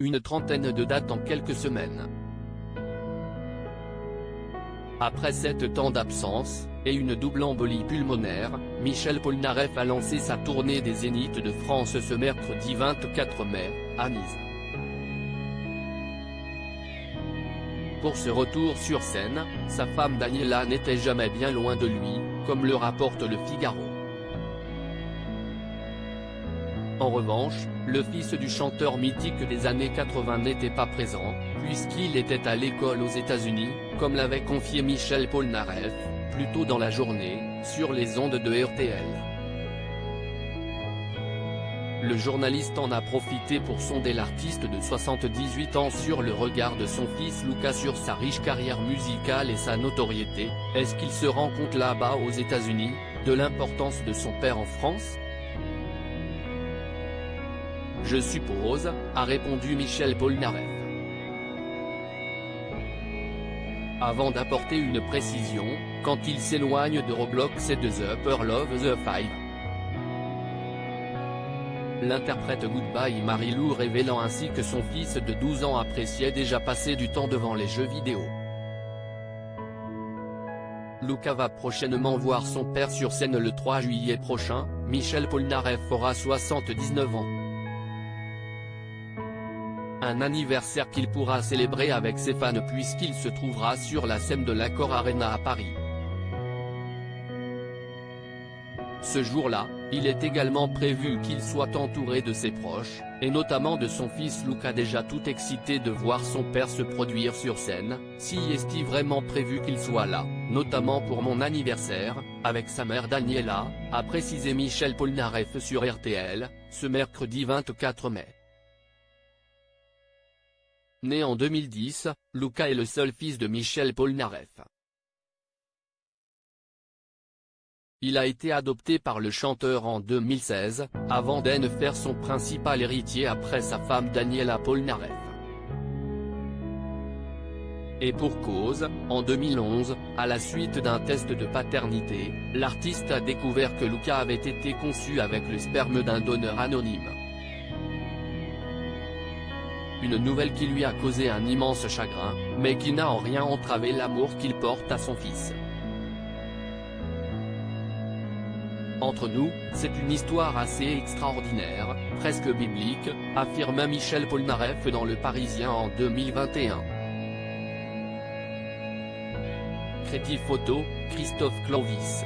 une trentaine de dates en quelques semaines. Après 7 ans d'absence, et une double embolie pulmonaire, Michel Polnareff a lancé sa tournée des Zéniths de France ce mercredi 24 mai, à Nice. Pour ce retour sur scène, sa femme Daniela n'était jamais bien loin de lui, comme le rapporte Le Figaro. En revanche, le fils du chanteur mythique des années 80 n'était pas présent, puisqu'il était à l'école aux États-Unis, comme l'avait confié Michel Polnareff, plus tôt dans la journée, sur les ondes de RTL. Le journaliste en a profité pour sonder l'artiste de 78 ans sur le regard de son fils Luca sur sa riche carrière musicale et sa notoriété. Est-ce qu'il se rend compte là-bas aux États-Unis, de l'importance de son père en France ? Je suppose, a répondu Michel Polnareff. Avant d'apporter une précision, quand il s'éloigne de Roblox et de The Upper Love The Five. L'interprète Goodbye Marilou révélant ainsi que son fils de 12 ans appréciait déjà passer du temps devant les jeux vidéo. Luca va prochainement voir son père sur scène le 3 juillet prochain, Michel Polnareff aura 79 ans. Un anniversaire qu'il pourra célébrer avec ses fans puisqu'il se trouvera sur la scène de l'Accor Arena à Paris. Ce jour-là, il est également prévu qu'il soit entouré de ses proches, et notamment de son fils Luca déjà tout excité de voir son père se produire sur scène. Si est-il vraiment prévu qu'il soit là, notamment pour mon anniversaire, avec sa mère Daniela, a précisé Michel Polnareff sur RTL, ce mercredi 24 mai. Né en 2010, Luca est le seul fils de Michel Polnareff. Il a été adopté par le chanteur en 2016, avant d'en faire son principal héritier après sa femme Daniela Polnareff. Et pour cause, en 2011, à la suite d'un test de paternité, l'artiste a découvert que Luca avait été conçu avec le sperme d'un donneur anonyme. Une nouvelle qui lui a causé un immense chagrin, mais qui n'a en rien entravé l'amour qu'il porte à son fils. Entre nous, c'est une histoire assez extraordinaire, presque biblique, affirma Michel Polnareff dans Le Parisien en 2021. Crédit photo, Christophe Clovis.